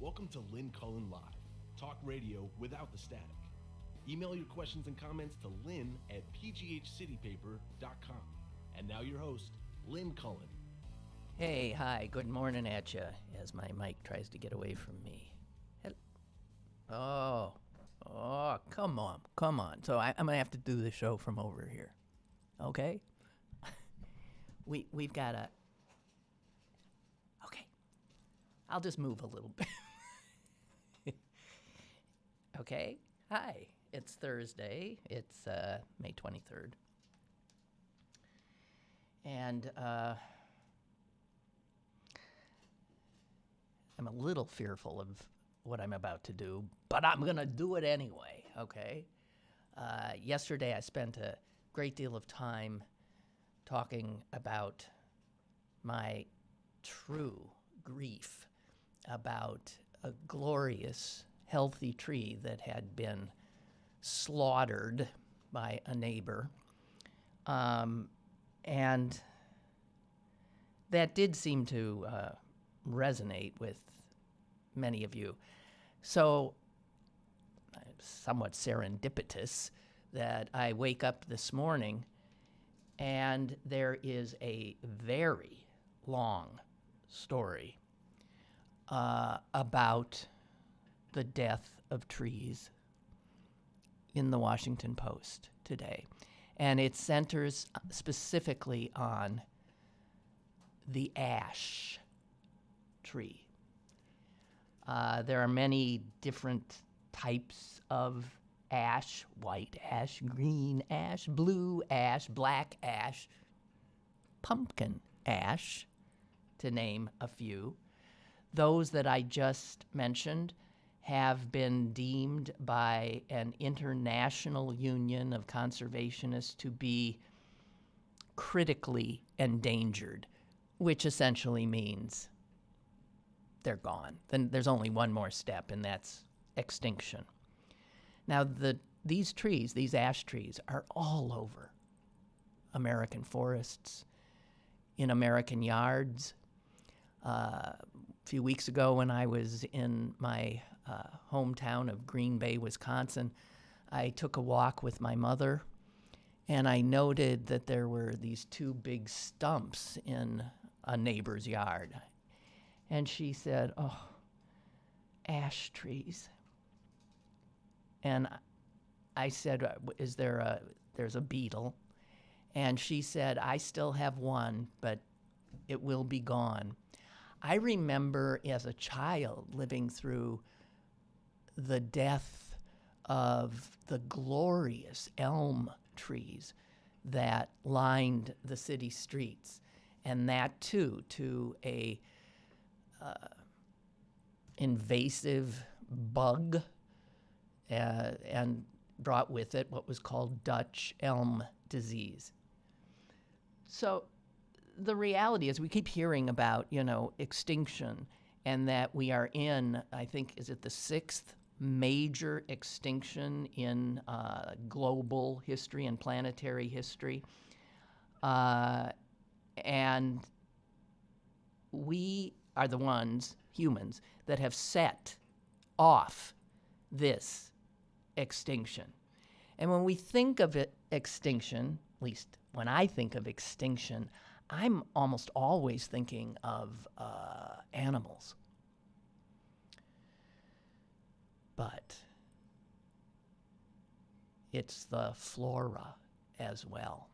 Welcome to Lynn Cullen Live, talk radio without the static. Email your questions and comments to lynn@pghcitypaper.com. And now your host, Lynn Cullen. Hey, hi, good morning at you, as my mic tries to get away from me. Oh, come on. So I'm going to have to do the show from over here, okay? We've got a... Okay, I'll just move a little bit. Okay, hi, it's Thursday, it's May 23rd. And I'm a little fearful of what I'm about to do, but I'm going to do it anyway, okay? Yesterday I spent a great deal of time talking about my true grief about a glorious, healthy tree that had been slaughtered by a neighbor. And that did seem to resonate with many of you. So, somewhat serendipitous that I wake up this morning and there is a very long story about the death of trees in the Washington Post today. And it centers specifically on the ash tree. There are many different types of ash: white ash, green ash, blue ash, black ash, pumpkin ash, to name a few. Those that I just mentioned have been deemed by an international union of conservationists to be critically endangered, which essentially means they're gone. Then there's only one more step, and that's extinction. Now, these trees, these ash trees, are all over American forests, in American yards. A few weeks ago when I was in my hometown of Green Bay, Wisconsin, I took a walk with my mother, and I noted that there were these two big stumps in a neighbor's yard. And she said, "Oh, ash trees." And I said, there's a beetle. And she said, "I still have one, but it will be gone." I remember as a child living through the death of the glorious elm trees that lined the city streets, and that too to a invasive bug and brought with it what was called Dutch elm disease. So the reality is we keep hearing about, extinction, and that we are in, I think, is it the 6th major extinction in global history and planetary history? And we are the ones, humans, that have set off this extinction. And when we think of extinction, at least when I think of extinction, I'm almost always thinking of animals. But it's the flora as well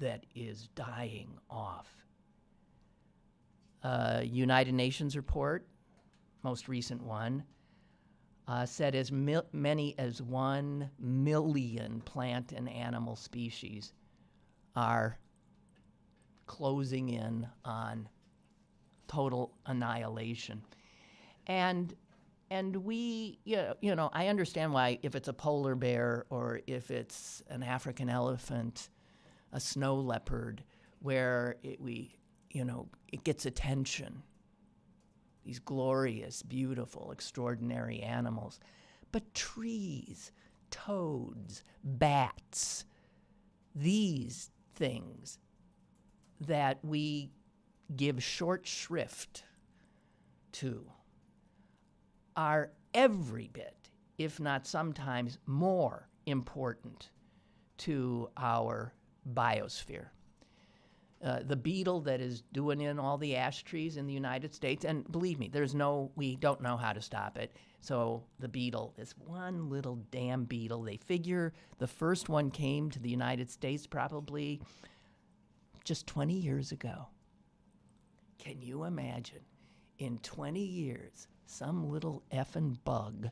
that is dying off. United Nations report, most recent one, said as many as 1 million plant and animal species are closing in on total annihilation. And we, I understand why, if it's a polar bear or if it's an African elephant, a snow leopard, where it gets attention. These glorious, beautiful, extraordinary animals. But trees, toads, bats, these things that we give short shrift to are every bit, if not sometimes more important to our biosphere. The beetle that is doing in all the ash trees in the United States, and believe me, we don't know how to stop it. So the beetle, this one little damn beetle, they figure the first one came to the United States probably just 20 years ago. Can you imagine, in 20 years, some little effing bug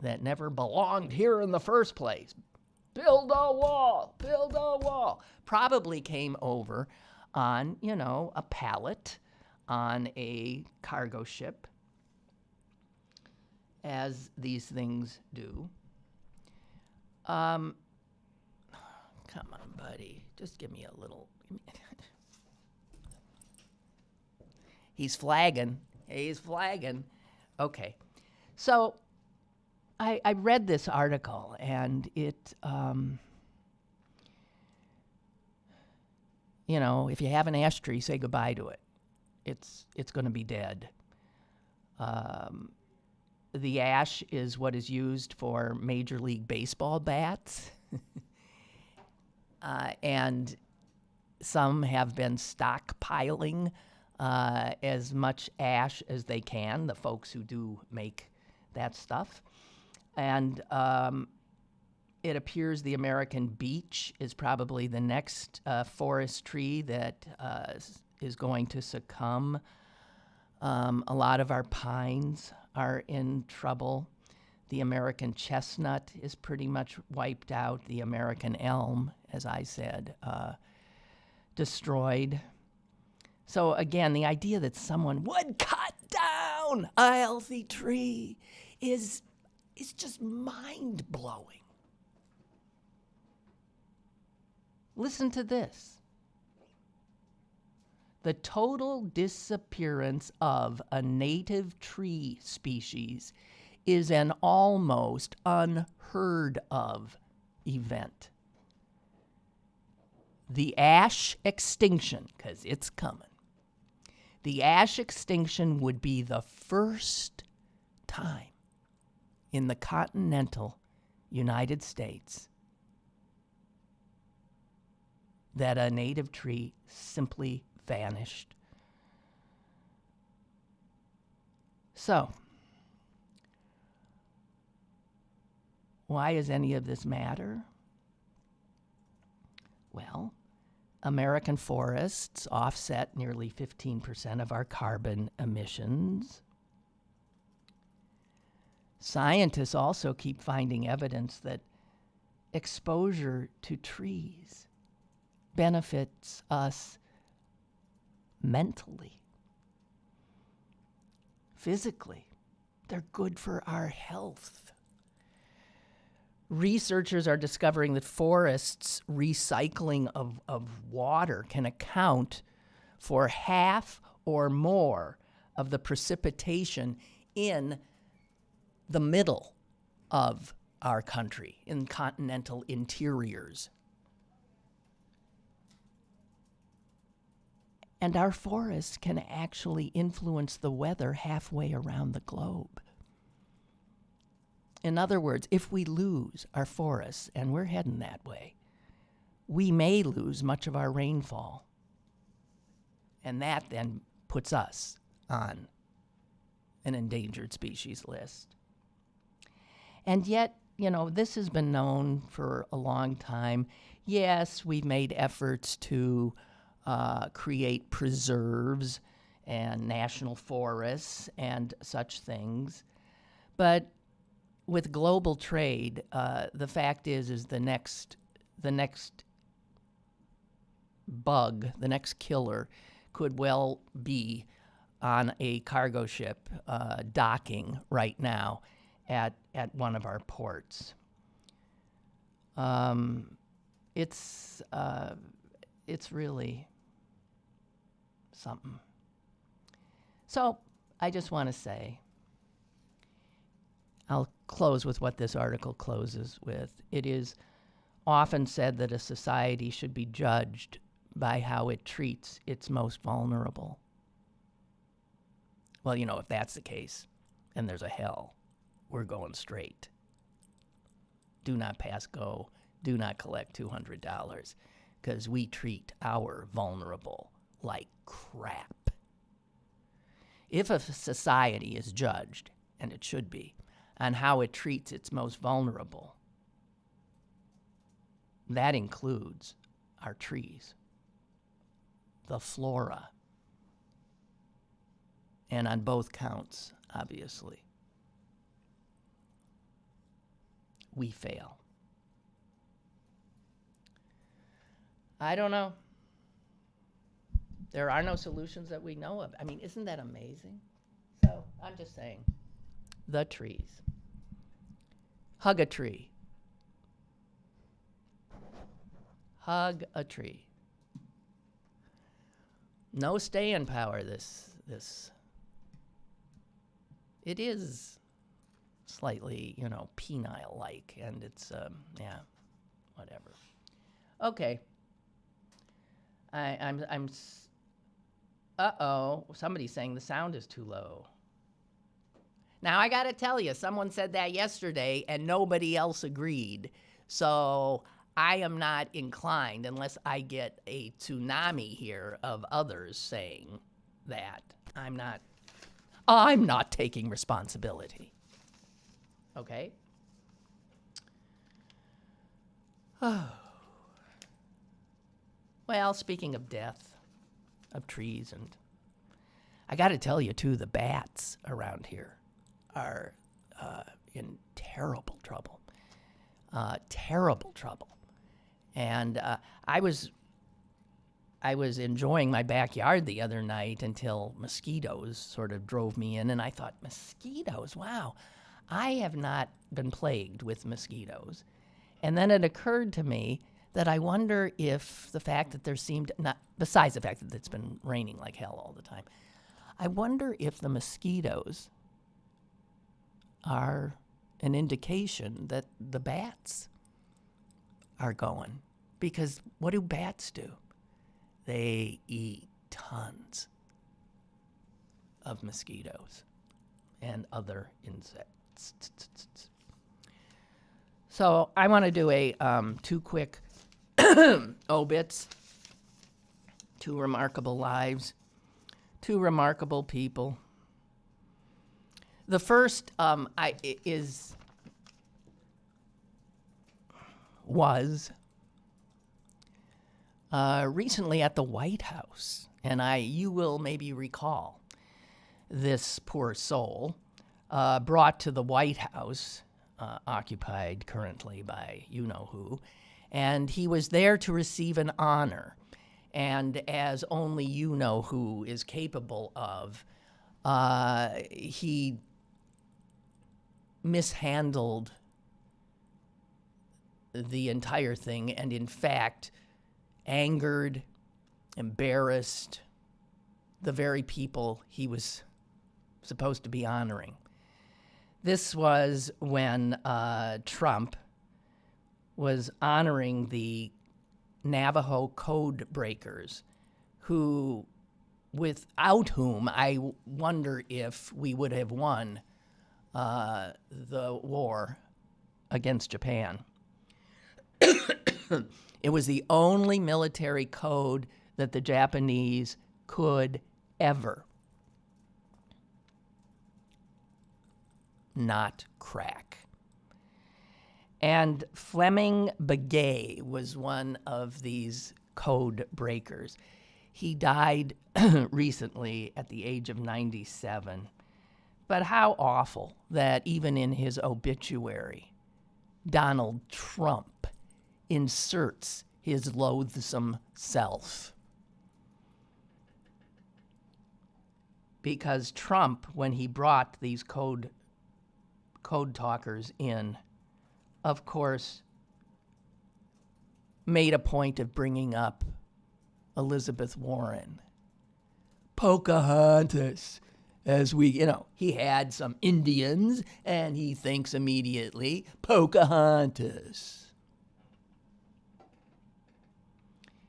that never belonged here in the first place, build a wall, probably came over on, a pallet on a cargo ship, as these things do. Come on, buddy. Just give me a little. He's flagging. Okay. So I read this article, and it, if you have an ash tree, say goodbye to it. It's going to be dead. The ash is what is used for Major League Baseball bats. And some have been stockpiling as much ash as they can, the folks who do make that stuff. And it appears the American beech is probably the next forest tree that is going to succumb. A lot of our pines are in trouble. The American chestnut is pretty much wiped out. The American elm, as I said, destroyed. So again, the idea that someone would cut down a healthy tree is just mind-blowing. Listen to this. The total disappearance of a native tree species is an almost unheard of event. The ash extinction, because it's coming, the ash extinction would be the first time in the continental United States that a native tree simply vanished. So, why does any of this matter? Well, American forests offset nearly 15% of our carbon emissions. Scientists also keep finding evidence that exposure to trees benefits us mentally, physically. They're good for our health. Researchers are discovering that forests' recycling of water can account for half or more of the precipitation in the middle of our country, in continental interiors. And our forests can actually influence the weather halfway around the globe. In other words, if we lose our forests, and we're heading that way, we may lose much of our rainfall. And that then puts us on an endangered species list. And yet, this has been known for a long time. Yes, we've made efforts to create preserves and national forests and such things. But with global trade, the fact is the next bug, the next killer, could well be on a cargo ship docking right now at one of our ports. It's really something. So I just want to say, I'll close with what this article closes with. It is often said that a society should be judged by how it treats its most vulnerable. Well, if that's the case, and there's a hell, we're going straight. Do not pass go. Do not collect $200 because we treat our vulnerable like crap. If a society is judged, and it should be, on how it treats its most vulnerable, that includes our trees, the flora, and on both counts, obviously, we fail. I don't know. There are no solutions that we know of. I mean, isn't that amazing? So I'm just saying, the trees. Hug a tree. Hug a tree. No staying power, this. It is slightly, penile-like, and it's, whatever. Okay. Uh-oh, somebody's saying the sound is too low. Now, I gotta tell you, someone said that yesterday, and nobody else agreed. So I am not inclined, unless I get a tsunami here of others saying that. I'm not taking responsibility. Okay? Oh. Well, speaking of death, of trees, and I got to tell you, too, the bats around here are in terrible trouble. Terrible trouble. And I was enjoying my backyard the other night until mosquitoes sort of drove me in, and I thought, mosquitoes, wow, I have not been plagued with mosquitoes. And then it occurred to me that I wonder if the fact that there seemed, not besides the fact that it's been raining like hell all the time, I wonder if the mosquitoes are an indication that the bats are going. Because what do bats do? They eat tons of mosquitoes and other insects. So I want to do a two quick obits. Two remarkable lives. Two remarkable people. The first was recently at the White House, and you will maybe recall this poor soul brought to the White House, occupied currently by you-know-who, and he was there to receive an honor, and as only you-know-who is capable of, he mishandled the entire thing, and in fact angered, embarrassed the very people he was supposed to be honoring. This was when Trump was honoring the Navajo code breakers, without whom I wonder if we would have won the war against Japan. It was the only military code that the Japanese could ever not crack. And Fleming Begaye was one of these code breakers. He died recently at the age of 97. But how awful that even in his obituary, Donald Trump inserts his loathsome self. Because Trump, when he brought these code talkers in, of course, made a point of bringing up Elizabeth Warren. Pocahontas, as he had some Indians, and he thinks immediately, Pocahontas.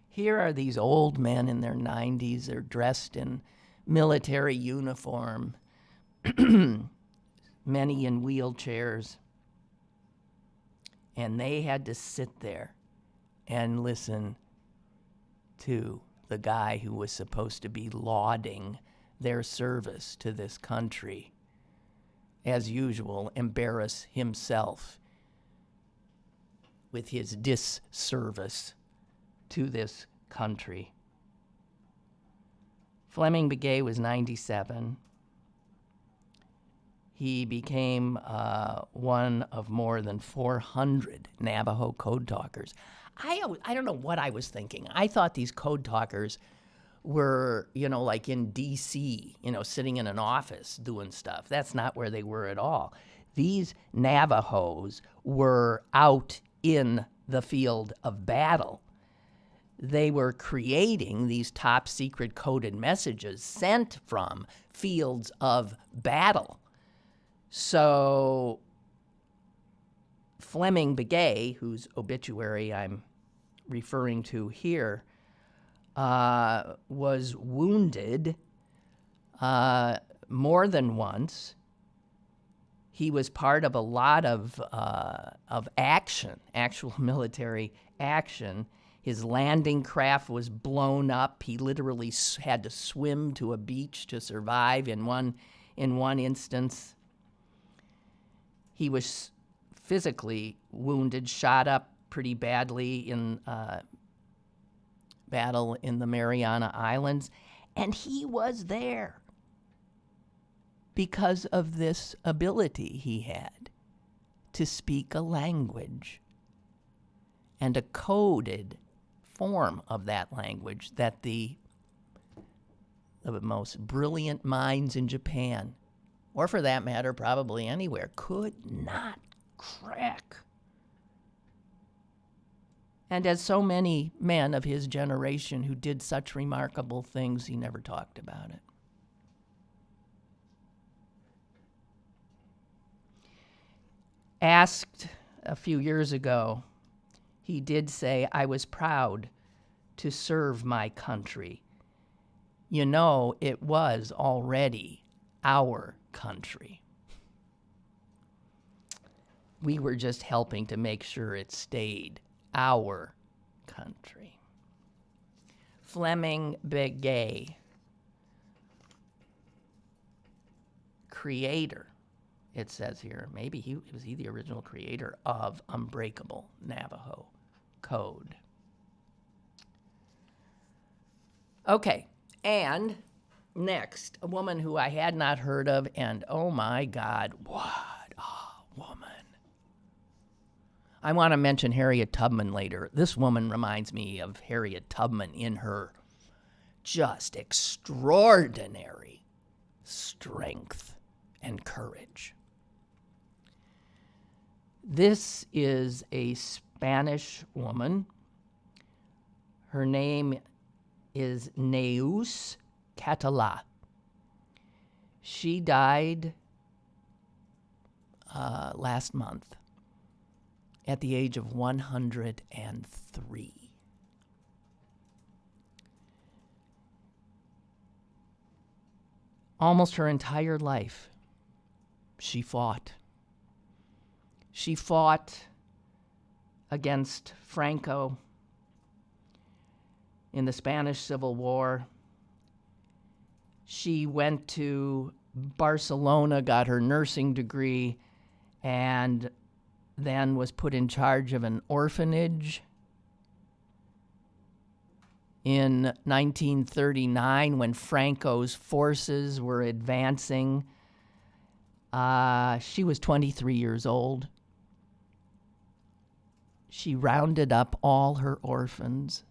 Here are these old men in their 90s. They're dressed in military uniform, many in wheelchairs. And they had to sit there and listen to the guy who was supposed to be lauding their service to this country, as usual, embarrass himself with his disservice to this country. Fleming Begaye was 97. He became one of more than 400 Navajo code talkers. I don't know what I was thinking. I thought these code talkers were, like in D.C., sitting in an office doing stuff. That's not where they were at all. These Navajos were out in the field of battle. They were creating these top secret coded messages sent from fields of battle. So Fleming Begaye, whose obituary I'm referring to here, was wounded more than once. He was part of a lot of action, actual military action. His landing craft was blown up. He literally had to swim to a beach to survive in one instance. He was physically wounded, shot up pretty badly in battle in the Mariana Islands, and he was there because of this ability he had to speak a language and a coded form of that language that the most brilliant minds in Japan, or for that matter, probably anywhere, could not crack. And as so many men of his generation who did such remarkable things, he never talked about it. Asked a few years ago, he did say, "I was proud to serve my country. It was already our country. We were just helping to make sure it stayed our country." Fleming Begaye, creator, it says here, maybe he was the original creator of Unbreakable Navajo Code. Okay, and next, a woman who I had not heard of, and oh my God, what a woman. I want to mention Harriet Tubman later. This woman reminds me of Harriet Tubman in her just extraordinary strength and courage. This is a Spanish woman. Her name is Neus Catala. She died last month at the age of 103. Almost her entire life, she fought. She fought against Franco in the Spanish Civil War. She went to Barcelona, got her nursing degree, and then was put in charge of an orphanage in 1939 when Franco's forces were advancing. She was 23 years old. She rounded up all her orphans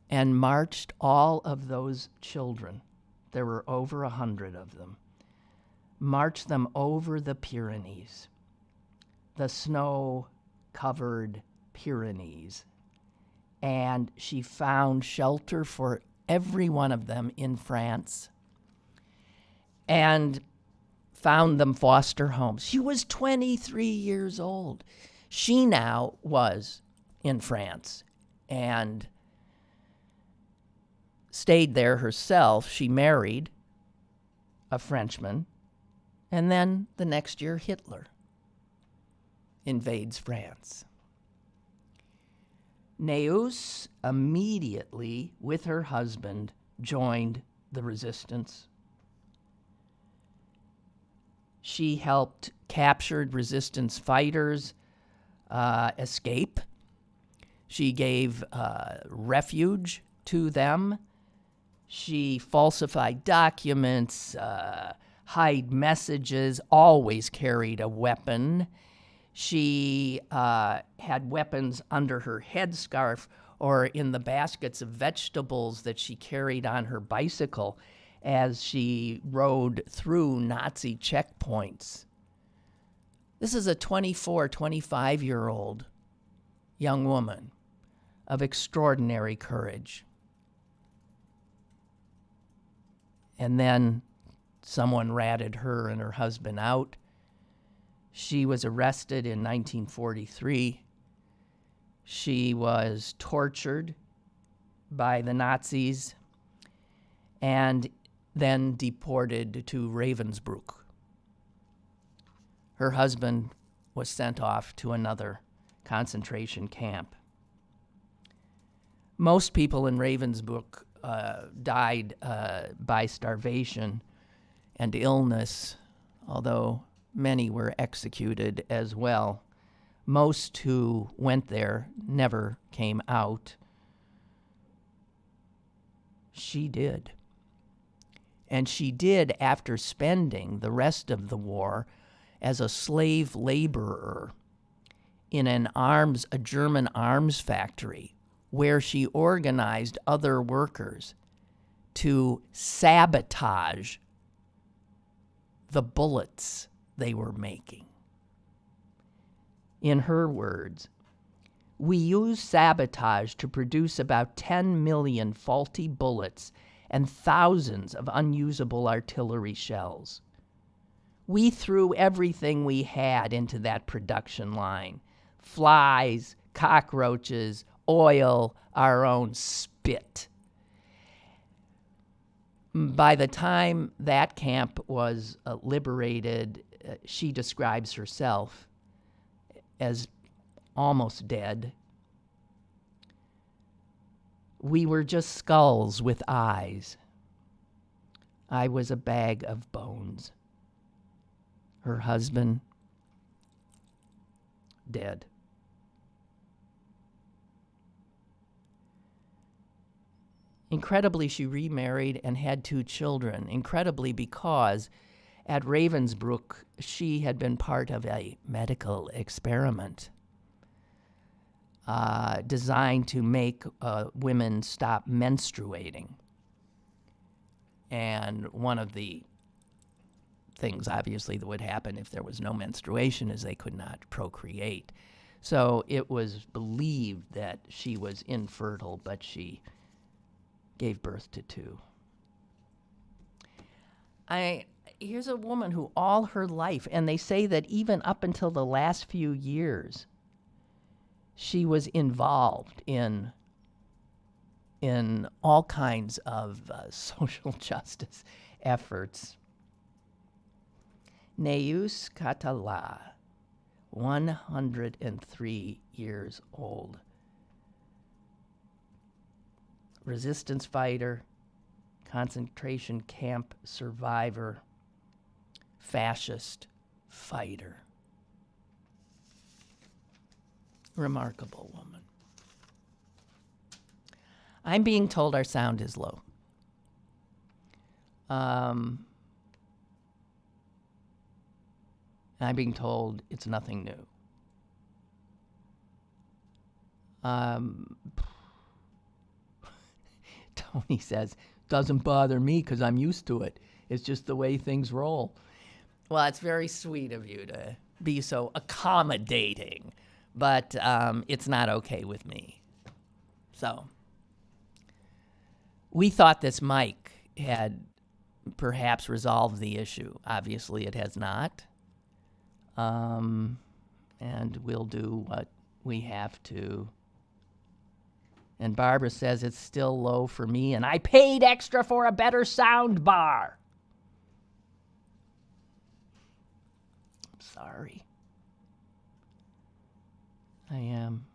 and marched all of those children, there were over 100 of them, marched them over the Pyrenees, the snow-covered Pyrenees, and she found shelter for every one of them in France and found them foster homes. She was 23 years old. She now was in France and stayed there herself. She married a Frenchman And then the next year, Hitler invades France. Neus immediately, with her husband, joined the resistance. She helped captured resistance fighters escape. She gave refuge to them. She falsified documents, hid messages, always carried a weapon. She had weapons under her headscarf or in the baskets of vegetables that she carried on her bicycle as she rode through Nazi checkpoints. This is a 24, 25-year-old young woman of extraordinary courage. And then someone ratted her and her husband out. She was arrested in 1943. She was tortured by the Nazis and then deported to Ravensbruck. Her husband was sent off to another concentration camp. Most people in Ravensbruck died by starvation and illness, although many were executed as well. Most who went there never came out. She did. And she did after spending the rest of the war as a slave laborer in a German arms factory, where she organized other workers to sabotage the bullets they were making. In her words, "We use sabotage to produce about 10 million faulty bullets and thousands of unusable artillery shells. We threw everything we had into that production line: flies, cockroaches, oil, our own spit." By the time that camp was liberated, she describes herself as almost dead. "We were just skulls with eyes. I was a bag of bones." Her husband, dead. Incredibly, she remarried and had 2 children. Incredibly, because at Ravensbruck, she had been part of a medical experiment designed to make women stop menstruating. And one of the things, obviously, that would happen if there was no menstruation is they could not procreate. So it was believed that she was infertile, but she gave birth to 2. Here's a woman who all her life, and they say that even up until the last few years, she was involved in all kinds of social justice efforts. Neus Catala, 103 years old. Resistance fighter, concentration camp survivor, fascist fighter. Remarkable woman. I'm being told our sound is low. I'm being told it's nothing new. Tony says, "Doesn't bother me because I'm used to it. It's just the way things roll." Well, it's very sweet of you to be so accommodating, but it's not okay with me. So we thought this mic had perhaps resolved the issue. Obviously, it has not. And we'll do what we have to. And Barbara says it's still low for me, and I paid extra for a better sound bar. Sorry. I am.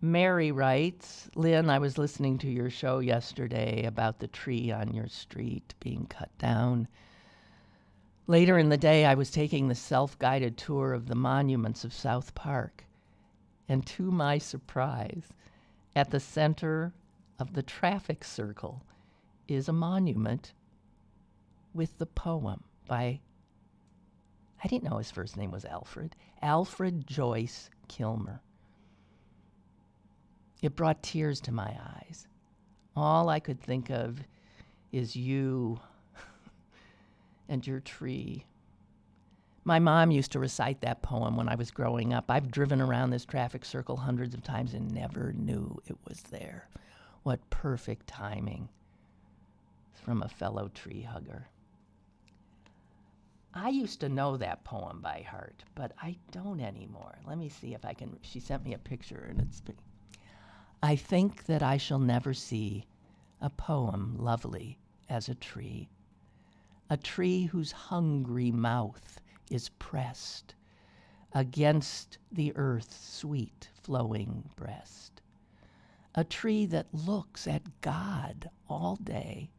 Mary writes, Lynn, I was listening to your show yesterday about the tree on your street being cut down. Later in the day, I was taking the self-guided tour of the monuments of South Park. And to my surprise, at the center of the traffic circle is a monument with the poem by, I didn't know his first name was Alfred Joyce Kilmer. It brought tears to my eyes. All I could think of is you and your tree. My mom used to recite that poem when I was growing up. I've driven around this traffic circle hundreds of times and never knew it was there. What perfect timing. It's from a fellow tree hugger. I used to know that poem by heart, but I don't anymore. Let me see if I can. She sent me a picture, and it's. I think that I shall never see a poem lovely as a tree whose hungry mouth is pressed against the earth's sweet flowing breast, a tree that looks at God all day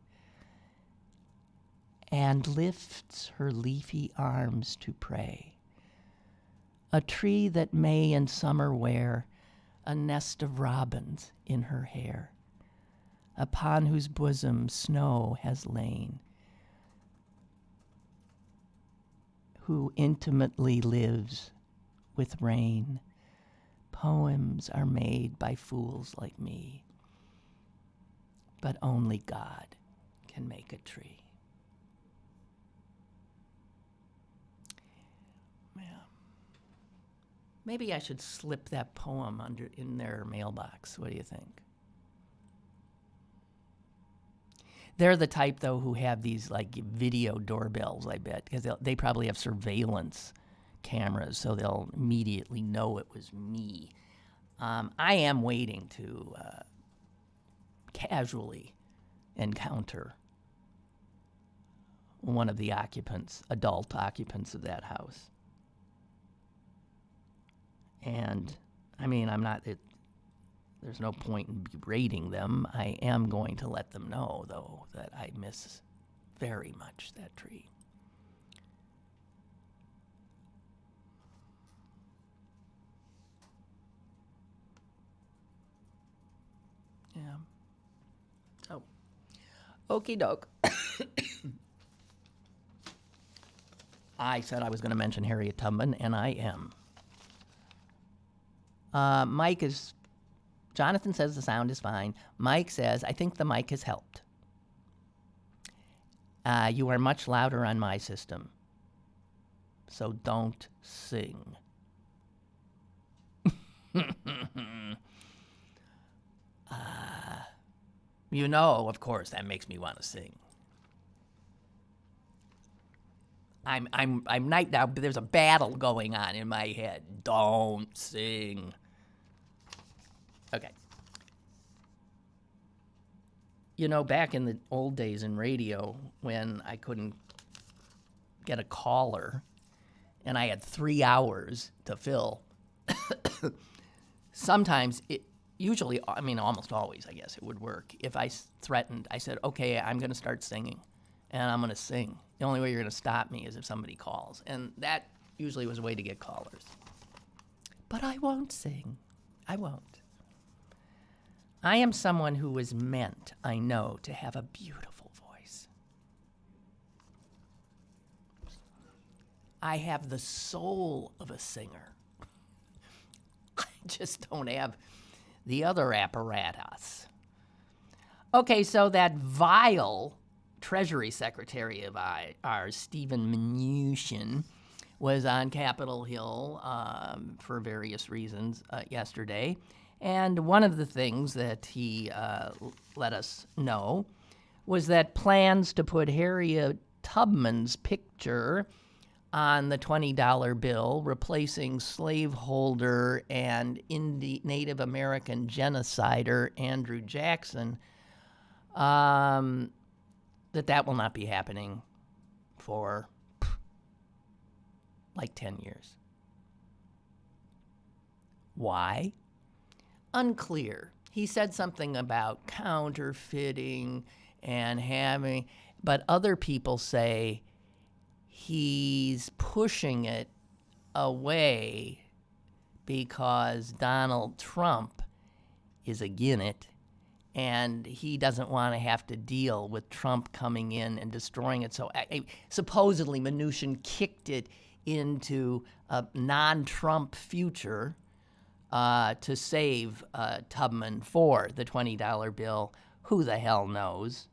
and lifts her leafy arms to pray, a tree that may in summer wear a nest of robins in her hair, upon whose bosom snow has lain, who intimately lives with rain. Poems are made by fools like me, but only God can make a tree. Maybe I should slip that poem in their mailbox. What do you think? They're the type, though, who have these like video doorbells, I bet, because they probably have surveillance cameras, so they'll immediately know it was me. I am waiting to casually encounter one of the adult occupants of that house. And, I mean, there's no point in berating them. I am going to let them know, though, that I miss very much that tree. Yeah. So, okie doke. I said I was going to mention Harriet Tubman, and I am. Jonathan says the sound is fine. Mike says, I think the mic has helped. You are much louder on my system, so don't sing. You know, of course, that makes me want to sing. I'm right now, but there's a battle going on in my head. Don't sing. Okay. You know, back in the old days in radio, when I couldn't get a caller and I had 3 hours to fill, sometimes almost always, I guess, it would work. If I threatened, I said, okay, I'm going to start singing, and I'm going to sing. The only way you're going to stop me is if somebody calls. And that usually was a way to get callers. But I won't sing. I won't. I am someone who was meant, I know, to have a beautiful voice. I have the soul of a singer. I just don't have the other apparatus. Okay, so that vile Treasury Secretary of ours, Stephen Mnuchin, was on Capitol Hill for various reasons yesterday. And one of the things that he let us know was that plans to put Harriet Tubman's picture on the $20 bill, replacing slaveholder and Native American genocider Andrew Jackson, that will not be happening. for like 10 years. Why? Unclear. He said something about counterfeiting and having, but other people say he's pushing it away because Donald Trump is against it, and he doesn't want to have to deal with Trump coming in and destroying it. So supposedly Mnuchin kicked it into a non-Trump future to save Tubman for the $20 bill. Who the hell knows?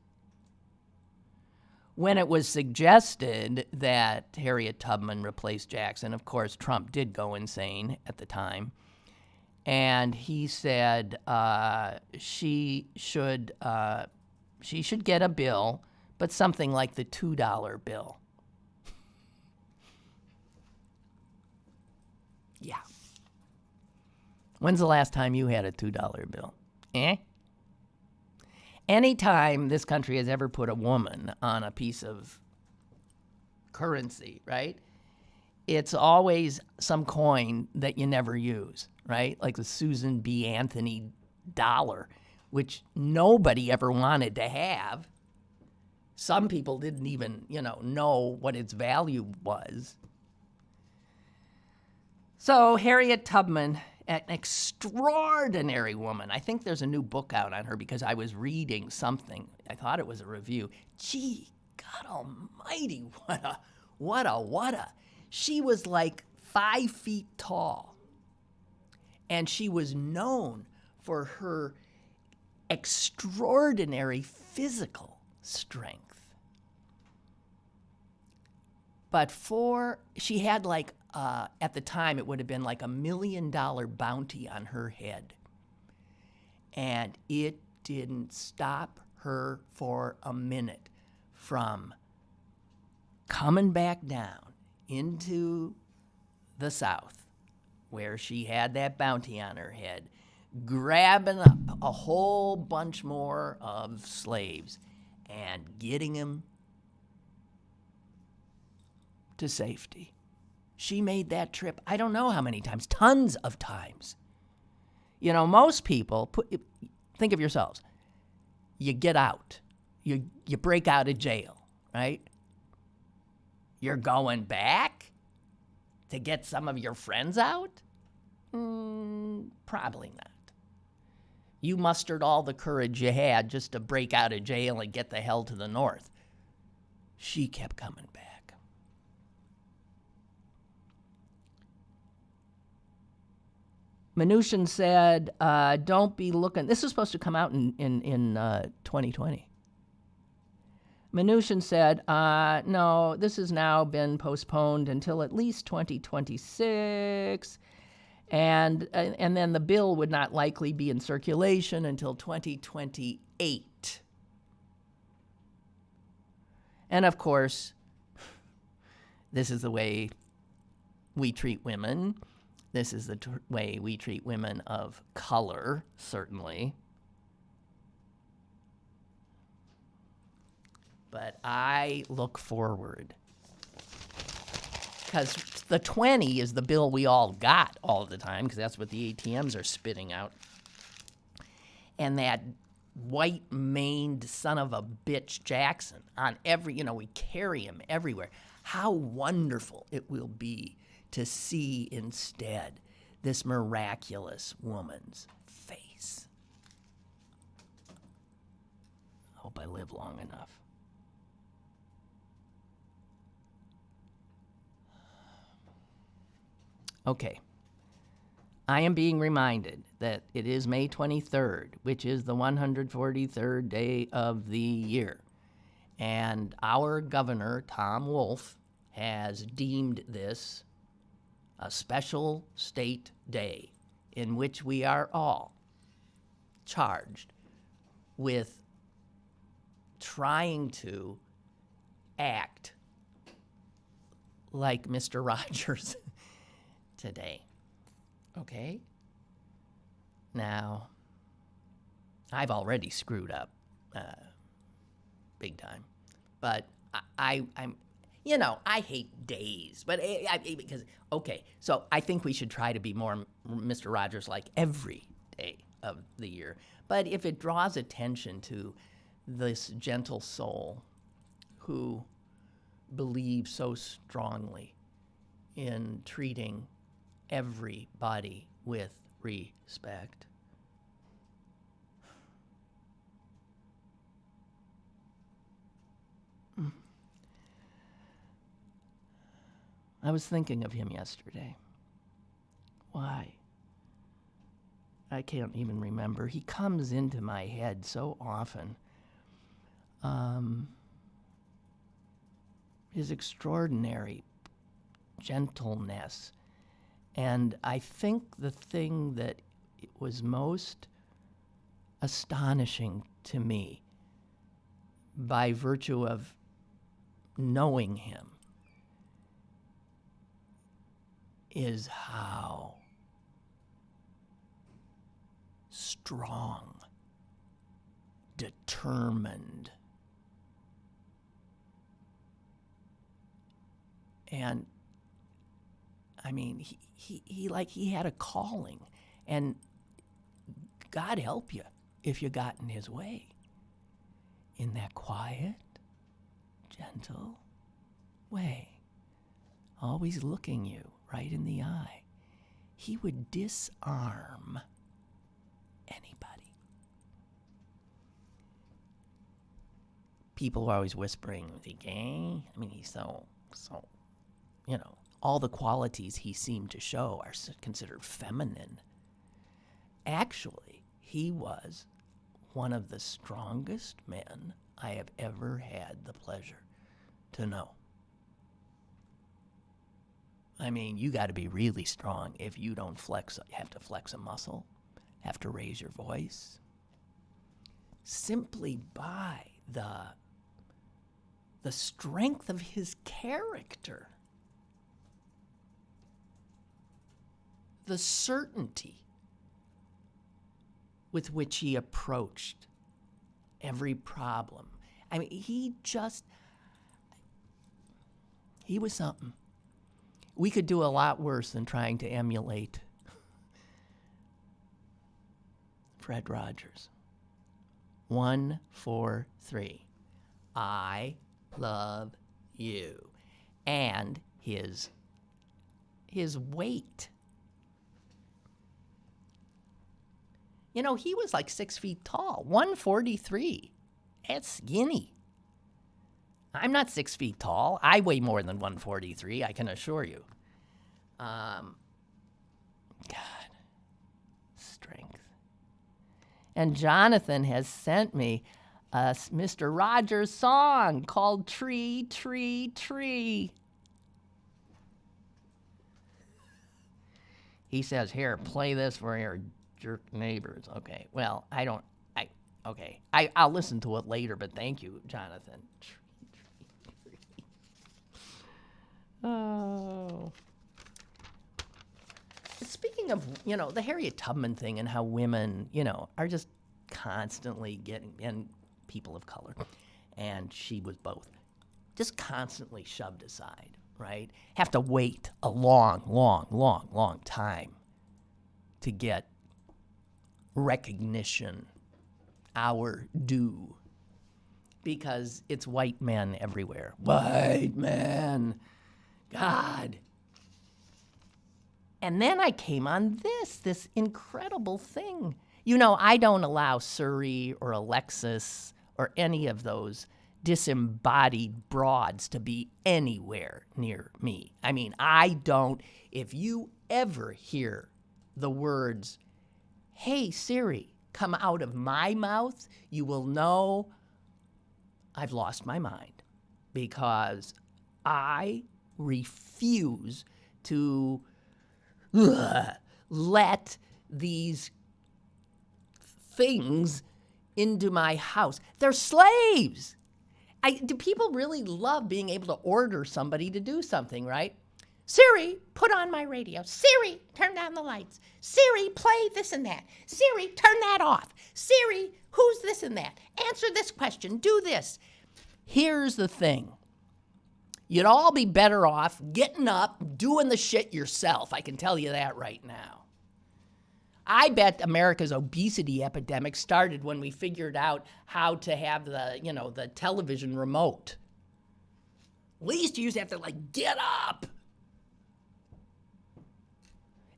When it was suggested that Harriet Tubman replace Jackson, of course, Trump did go insane at the time. And he said she should get a bill, but something like the $2 bill. Yeah. When's the last time you had a $2 bill? Anytime this country has ever put a woman on a piece of currency, right? It's always some coin that you never use, right? Like the Susan B. Anthony dollar, which nobody ever wanted to have. Some people didn't even, know what its value was. So Harriet Tubman, an extraordinary woman. I think there's a new book out on her because I was reading something. I thought it was a review. Gee, God almighty, what a. She was like 5 feet tall. And she was known for her extraordinary physical strength. But she had like, at the time, it would have been like $1 million bounty on her head. And it didn't stop her for a minute from coming back down into the South, where she had that bounty on her head, grabbing up a whole bunch more of slaves and getting them to safety. She made that trip, I don't know how many times, tons of times. Most people, think of yourselves. You get out. You break out of jail, right? You're going back to get some of your friends out? Probably not. You mustered all the courage you had just to break out of jail and get the hell to the north. She kept coming back. Mnuchin said, don't be looking. This was supposed to come out in 2020. Mnuchin said, no, this has now been postponed until at least 2026. And then the bill would not likely be in circulation until 2028. And of course, this is the way we treat women. This is the way we treat women of color, certainly. But I look forward, because the 20 is the bill we all got all the time, because that's what the ATMs are spitting out. And that white-maned son of a bitch Jackson on every, we carry him everywhere. How wonderful it will be to see instead this miraculous woman's face. I hope I live long enough. Okay. I am being reminded that it is May 23rd, which is the 143rd day of the year. And our governor, Tom Wolf, has deemed this a special state day in which we are all charged with trying to act like Mr. Rogers today. Okay? Now, I've already screwed up big time. But I'm I hate days, but so I think we should try to be more Mr. Rogers like every day of the year. But if it draws attention to this gentle soul who believes so strongly in treating everybody with respect, I was thinking of him yesterday. Why? I can't even remember. He comes into my head so often. His extraordinary gentleness. And I think the thing that was most astonishing to me by virtue of knowing him is how strong, determined, and I mean, he had a calling, and God help you if you got in his way. In that quiet, gentle way, always looking you right in the eye, he would disarm anybody. People were always whispering, is he gay? I mean, he's so, all the qualities he seemed to show are considered feminine. Actually, he was one of the strongest men I have ever had the pleasure to know. I mean, you got to be really strong if you don't have to flex a muscle, have to raise your voice. Simply by the strength of his character, the certainty with which he approached every problem. I mean, he was something. We could do a lot worse than trying to emulate Fred Rogers. 1, 4, 3. I love you. And his weight. He was like 6 feet tall, 143. That's skinny. I'm not 6 feet tall. I weigh more than 143, I can assure you. God, strength. And Jonathan has sent me a Mr. Rogers song called Tree, Tree, Tree. He says, here, play this for your jerk neighbors. Okay, well, I'll listen to it later, but thank you, Jonathan. Oh. Speaking of, the Harriet Tubman thing and how women, are just constantly and people of color, and she was both, just constantly shoved aside, right? Have to wait a long, long, long, long time to get recognition, our due, because it's white men everywhere. White men. God. And then I came on this incredible thing. I don't allow Surrey or Alexis or any of those disembodied broads to be anywhere near me. I mean, if you ever hear the words, hey, Siri, come out of my mouth, you will know I've lost my mind, because I refuse to let these things into my house. They're slaves. Do people really love being able to order somebody to do something, right? Siri, put on my radio. Siri, turn down the lights. Siri, play this and that. Siri, turn that off. Siri, who's this and that? Answer this question. Do this. Here's the thing. You'd all be better off getting up, doing the shit yourself. I can tell you that right now. I bet America's obesity epidemic started when we figured out how to have the television remote. At least you used to have to get up.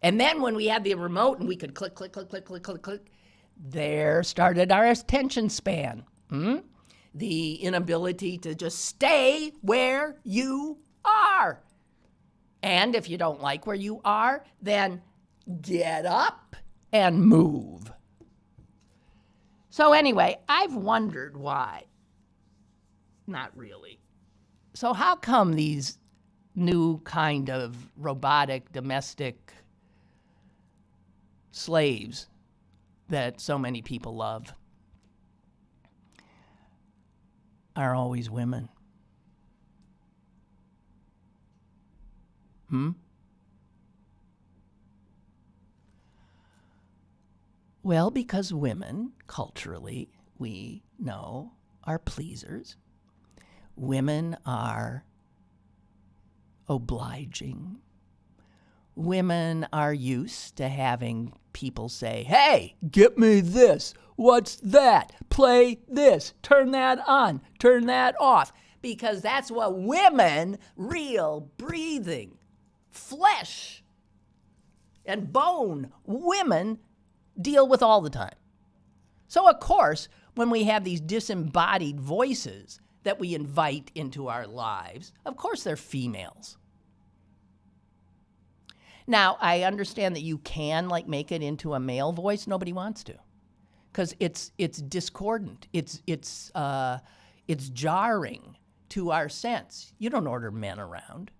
And then when we had the remote and we could click, click, click, click, click, click, click, there started our attention span. The inability to just stay where you are. And if you don't like where you are, then get up and move. So anyway, I've wondered why. Not really. So how come these new kind of robotic domestic slaves that so many people love are always women? Well, because women, culturally, we know, are pleasers. Women are obliging. Women are used to having people say, hey, get me this. What's that? Play this. Turn that on. Turn that off. Because that's what women, real, breathing, flesh and bone women deal with all the time. So, of course, when we have these disembodied voices that we invite into our lives, of course they're females. Now, I understand that you can make it into a male voice. Nobody wants to, because it's discordant. It's jarring to our sense. You don't order men around.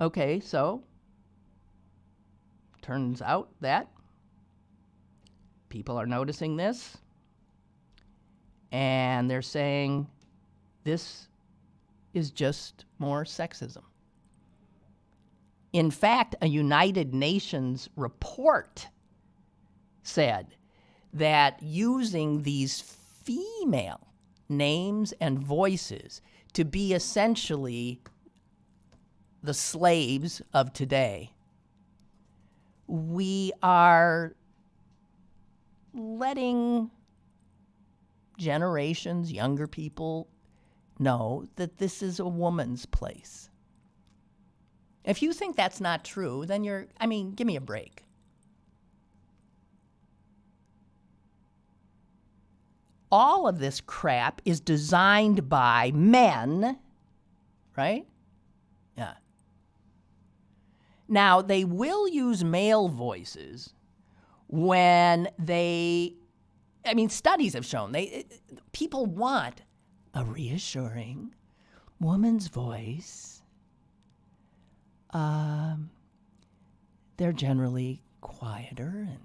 Okay, so turns out that people are noticing this, and they're saying this is just more sexism. In fact, a United Nations report said that using these female names and voices to be essentially the slaves of today, we are letting generations, younger people, know that this is a woman's place. If you think that's not true, then give me a break. All of this crap is designed by men, right? Yeah. Now, they will use male voices when studies have shown people want a reassuring woman's voice. They're generally quieter and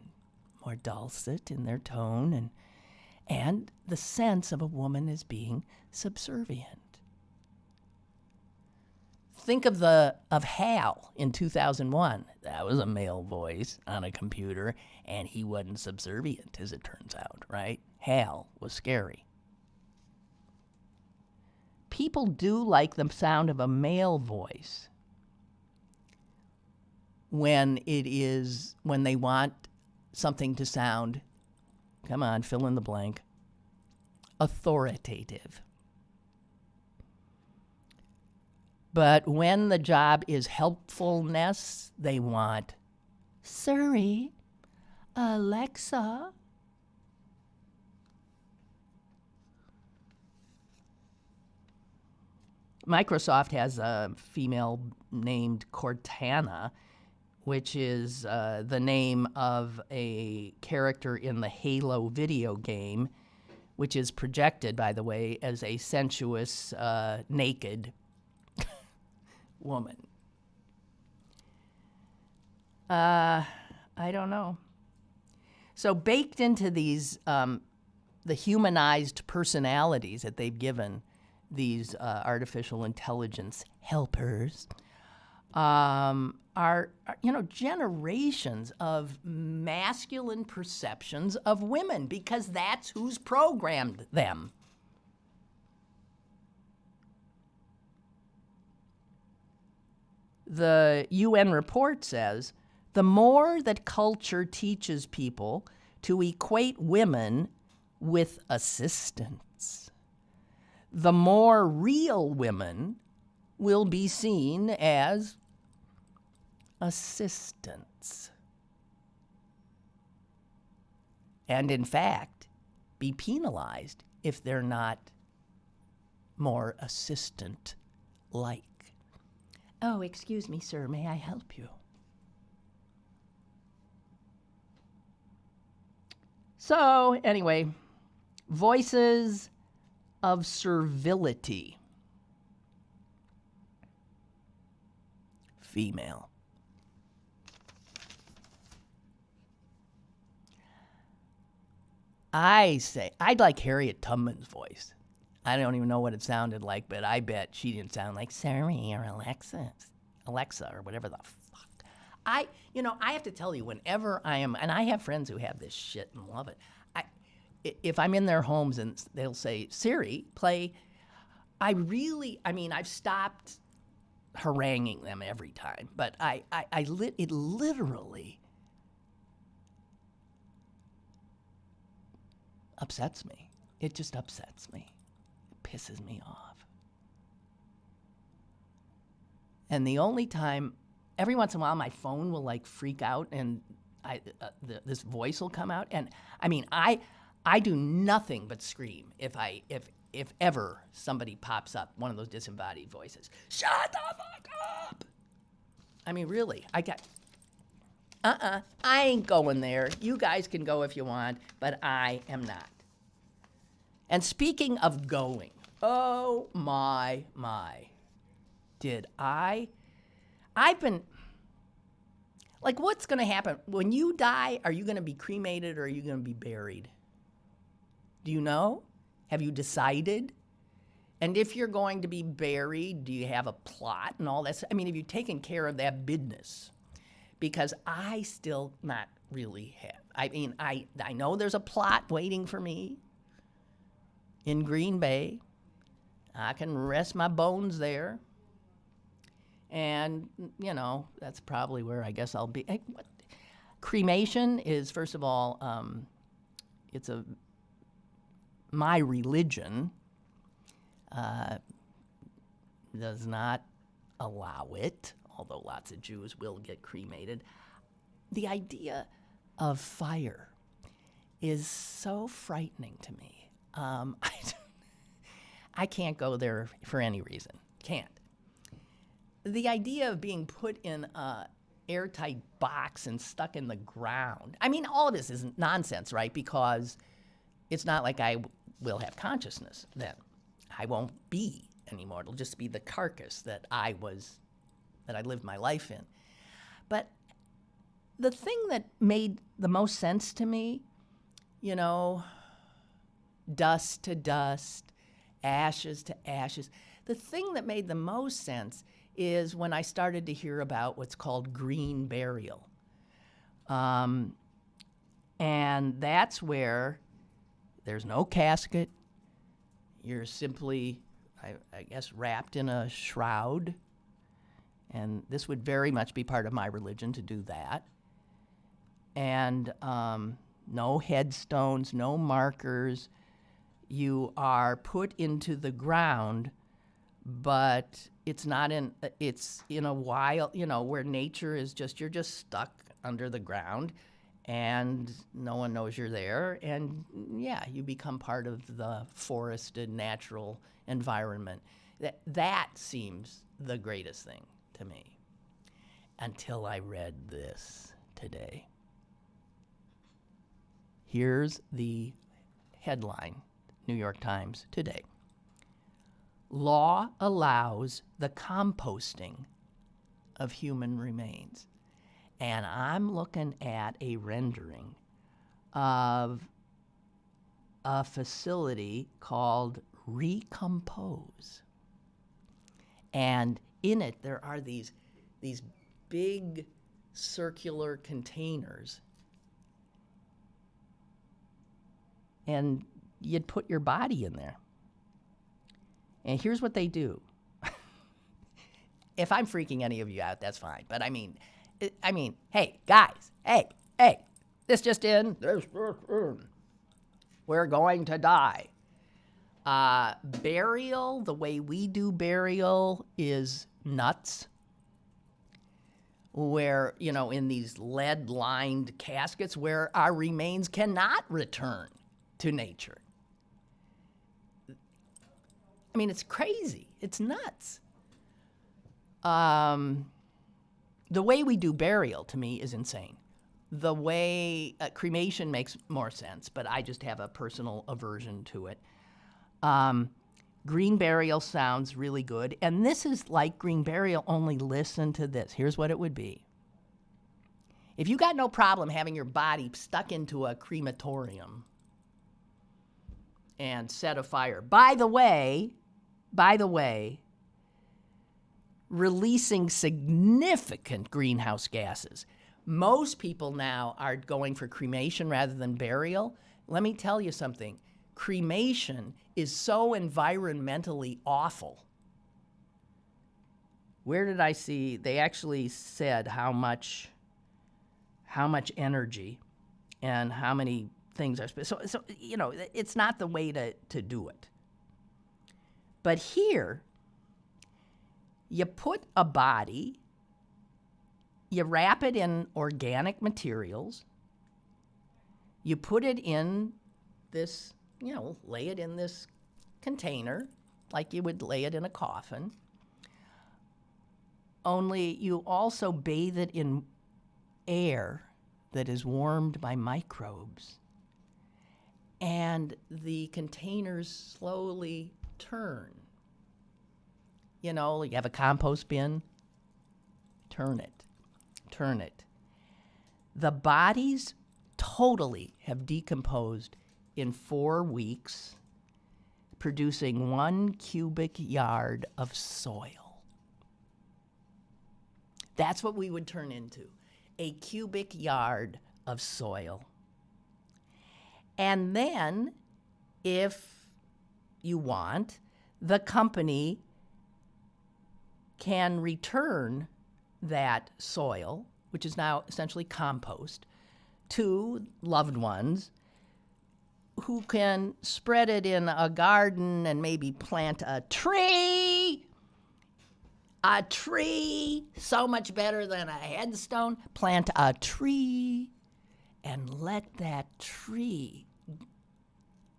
more dulcet in their tone, and the sense of a woman as being subservient. Think of Hal in 2001. That was a male voice on a computer, and he wasn't subservient, as it turns out, right? Hal was scary. People do like the sound of a male voice when they want something to sound, come on, fill in the blank, authoritative. But when the job is helpfulness, they want Siri, Alexa. Microsoft has a female named Cortana, which is the name of a character in the Halo video game, which is projected, by the way, as a sensuous, naked woman. I don't know. So baked into these, the humanized personalities that they've given these artificial intelligence helpers are, generations of masculine perceptions of women because that's who's programmed them. The UN report says the more that culture teaches people to equate women with assistants, the more real women will be seen as assistants. And in fact, be penalized if they're not more assistant-like. Oh, excuse me, sir, may I help you? So, anyway, voices of servility. Female. I say, I'd like Harriet Tubman's voice. I don't even know what it sounded like, but I bet she didn't sound like Siri or Alexa or whatever the fuck. I have to tell you, whenever I am, and I have friends who have this shit and love it. If I'm in their homes and they'll say, Siri, play, I've stopped haranguing them every time, but it literally upsets me. It just upsets me. It pisses me off. And the only time, every once in a while, my phone will like freak out and this voice will come out. And I do nothing but scream if ever somebody pops up, one of those disembodied voices. Shut the fuck up! Really, I ain't going there. You guys can go if you want, but I am not. And speaking of going, oh my. I've been, like, what's going to happen? When you die, are you going to be cremated or are you going to be buried? Do you know? Have you decided? And if you're going to be buried, do you have a plot and all that? Have you taken care of that business? Because I still not really have. I know there's a plot waiting for me in Green Bay. I can rest my bones there. And, that's probably where I guess I'll be. Cremation is, first of all, my religion does not allow it, although lots of Jews will get cremated. The idea of fire is so frightening to me. I can't go there for any reason. Can't. The idea of being put in a airtight box and stuck in the ground. All of this is nonsense, right? Because it's not like I will have consciousness then. I won't be anymore. It'll just be the carcass that I lived my life in. But the thing that made the most sense to me, dust to dust, ashes to ashes. The thing that made the most sense is when I started to hear about what's called green burial. And that's where there's no casket. You're simply, I guess, wrapped in a shroud. And this would very much be part of my religion to do that. And no headstones, no markers. You are put into the ground, but it's in a wild, where nature is you're just stuck under the ground and no one knows you're there. And yeah, you become part of the forested natural environment. That seems the greatest thing to me until I read this today. Here's the headline, New York Times today. Law allows the composting of human remains. And I'm looking at a rendering of a facility called Recompose. And in it, there are these these big circular containers, and you'd put your body in there. And here's what they do. If I'm freaking any of you out, that's fine. But I mean, hey, guys, hey, this just in. We're going to die. Burial, the way we do burial is nuts. Where, in these lead-lined caskets where our remains cannot return to nature. I mean, it's crazy. It's nuts. The way we do burial, to me, is insane. The way cremation makes more sense, but I just have a personal aversion to it. Green burial sounds really good, and this is like green burial, only listen to this. Here's what it would be. If you got no problem having your body stuck into a crematorium and set afire, by the way, releasing significant greenhouse gases. Most people now are going for cremation rather than burial. Let me tell you something. Cremation is so environmentally awful. Where did I see? They actually said how much energy and how many things are so it's not the way to do it. But here, you put a body, you wrap it in organic materials, you put it in this, lay it in this container like you would lay it in a coffin, only you also bathe it in air that is warmed by microbes. And the containers slowly turn. You have a compost bin, turn it. The bodies totally have decomposed in 4 weeks, producing 1 cubic yard of soil. That's what we would turn into, a cubic yard of soil. And then, if you want, the company can return that soil, which is now essentially compost, to loved ones who can spread it in a garden and maybe plant a tree. A tree, so much better than a headstone. Plant a tree and let that tree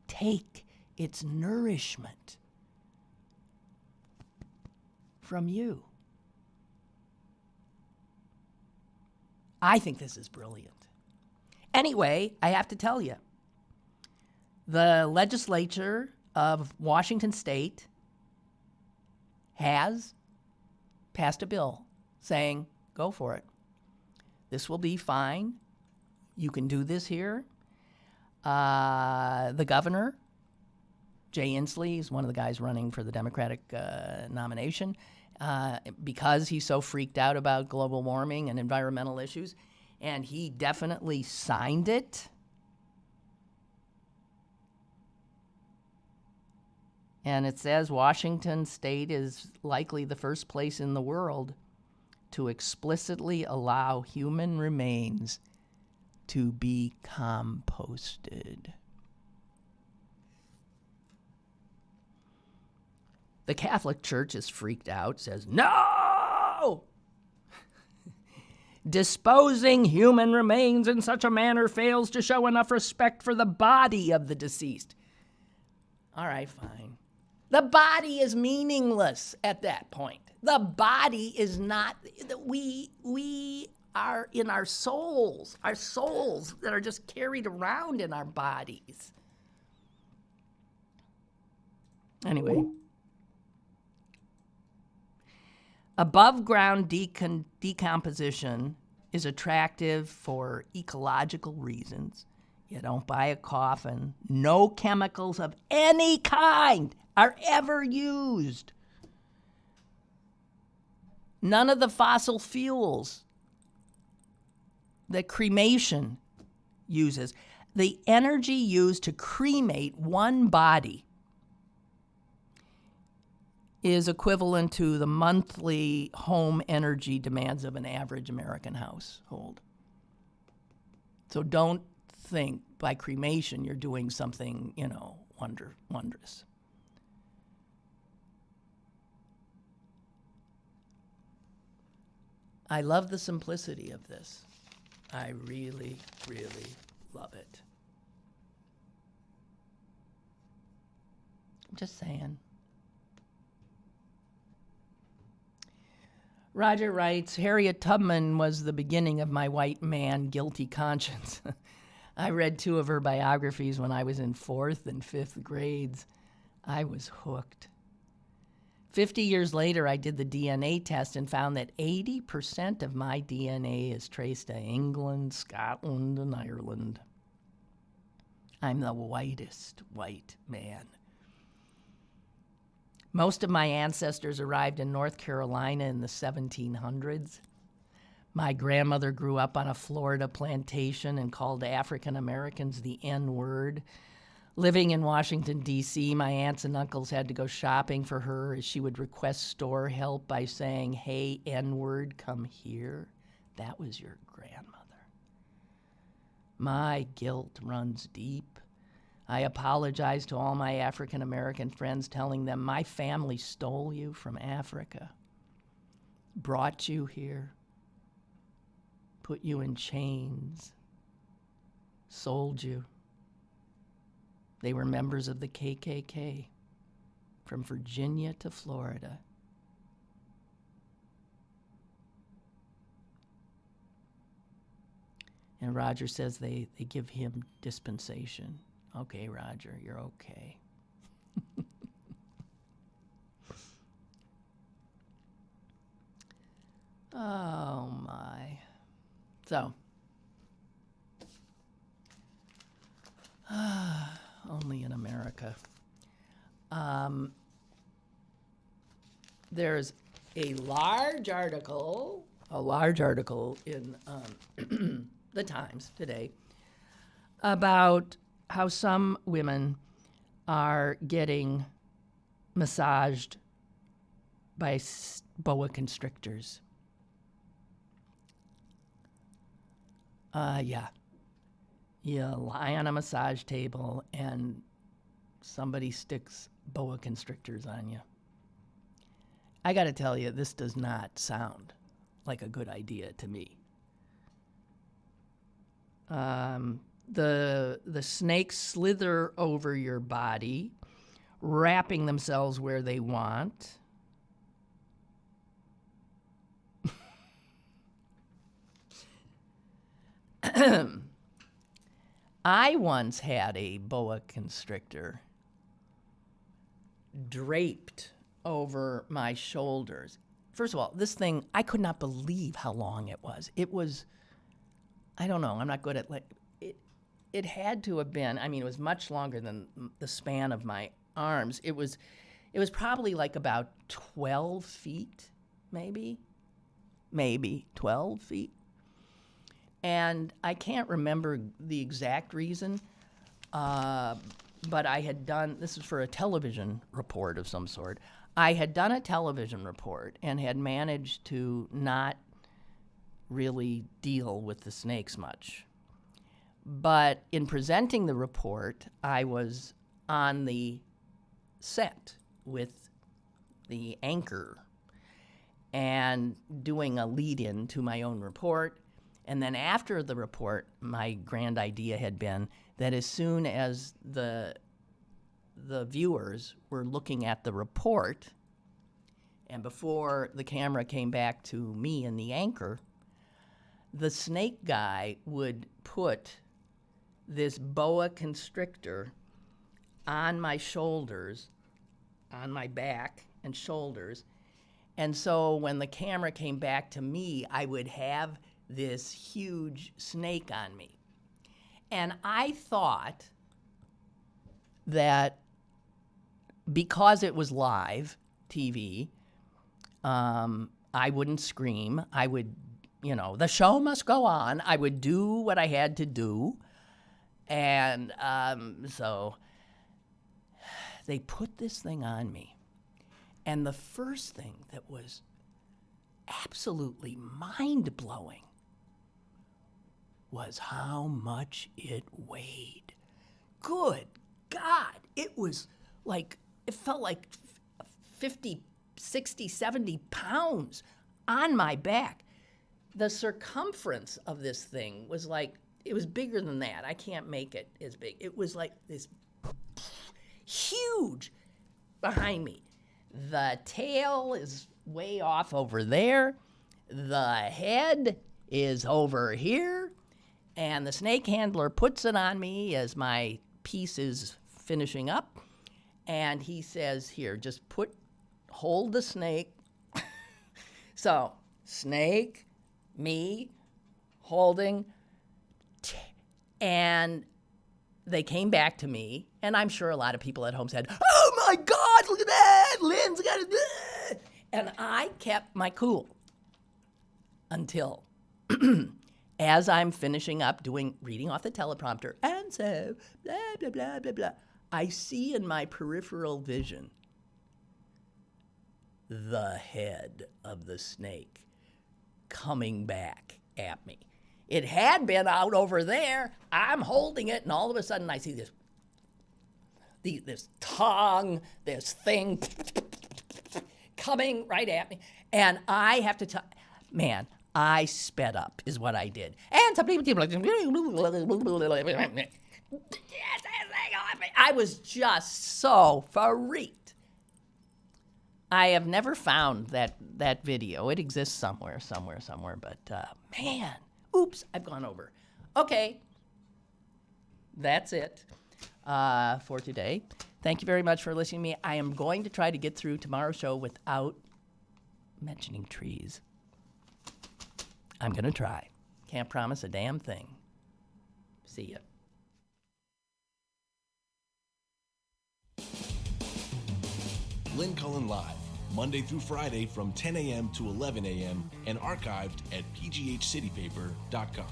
take its nourishment from you. I think this is brilliant. Anyway, I have to tell you, the legislature of Washington State has passed a bill saying, go for it. This will be fine. You can do this here. The governor, Jay Inslee, is one of the guys running for the Democratic nomination. Because he's so freaked out about global warming and environmental issues, and he definitely signed it. And it says Washington State is likely the first place in the world to explicitly allow human remains to be composted. The Catholic Church is freaked out, says, no! Disposing human remains in such a manner fails to show enough respect for the body of the deceased. All right, fine. The body is meaningless at that point. The body is not, we are in our souls that are just carried around in our bodies. Anyway. Above ground decomposition is attractive for ecological reasons. You don't buy a coffin. No chemicals of any kind are ever used. None of the fossil fuels that cremation uses. The energy used to cremate one body is equivalent to the monthly home energy demands of an average American household. So don't think by cremation you're doing something, wondrous. I love the simplicity of this. I really, really love it. I'm just saying. Roger writes, Harriet Tubman was the beginning of my white man guilty conscience. I read 2 of her biographies when I was in 4th and 5th grades. I was hooked. 50 years later, I did the DNA test and found that 80% of my DNA is traced to England, Scotland, and Ireland. I'm the whitest white man. Most of my ancestors arrived in North Carolina in the 1700s. My grandmother grew up on a Florida plantation and called African Americans the N-word. Living in Washington, D.C., my aunts and uncles had to go shopping for her as she would request store help by saying, hey, N-word, come here. That was your grandmother. My guilt runs deep. I apologize to all my African American friends, telling them my family stole you from Africa, brought you here, put you in chains, sold you. They were members of the KKK from Virginia to Florida. And Roger says they give him dispensation. Okay, Roger, you're okay. Oh, my. So, only in America. There's a large article in the Times today about how some women are getting massaged by boa constrictors. Yeah. You lie on a massage table and somebody sticks boa constrictors on you. I got to tell you, this does not sound like a good idea to me. The snakes slither over your body, wrapping themselves where they want. I once had a boa constrictor draped over my shoulders. First of all, this thing, I could not believe how long it was. It was, I don't know, I'm not good at, it had to have been, it was much longer than the span of my arms. It was probably like about 12 feet, maybe 12 feet. And I can't remember the exact reason, but I had done, this is for a television report of some sort. I had done a television report and had managed to not really deal with the snakes much. But in presenting the report, I was on the set with the anchor and doing a lead-in to my own report. And then after the report, my grand idea had been that as soon as the viewers were looking at the report, and before the camera came back to me and the anchor, the snake guy would put this boa constrictor on my shoulders, on my back and shoulders. And so when the camera came back to me, I would have this huge snake on me. And I thought that because it was live TV, I wouldn't scream. I would, the show must go on. I would do what I had to do. And so they put this thing on me. And the first thing that was absolutely mind-blowing was how much it weighed. Good God. It was like, it felt like 50, 60, 70 pounds on my back. The circumference of this thing was like, it was bigger than that. I can't make it as big. It was like this huge behind me. The tail is way off over there. The head is over here. And the snake handler puts it on me as my piece is finishing up. And he says, here, just hold the snake. So, snake, me, holding, and they came back to me, and I'm sure a lot of people at home said, oh my God, look at that, Lynn's got it. And I kept my cool until, as I'm finishing up reading off the teleprompter, and so, blah, blah, blah, blah, blah, I see in my peripheral vision the head of the snake coming back at me. It had been out over there. I'm holding it, and all of a sudden I see this tongue, this thing coming right at me. And I have to tell, man, I sped up is what I did. And some people like, I was just so freaked. I have never found that video. It exists somewhere, but man, oops, I've gone over. Okay, that's it for today. Thank you very much for listening to me. I am going to try to get through tomorrow's show without mentioning trees. I'm going to try. Can't promise a damn thing. See ya. Lynn Cullen Live, Monday through Friday from 10 a.m. to 11 a.m. and archived at pghcitypaper.com.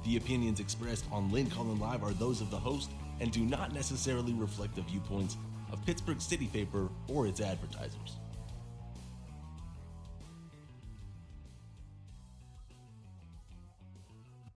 The opinions expressed on Lynn Cullen Live are those of the host and do not necessarily reflect the viewpoints of Pittsburgh City Paper or its advertisers.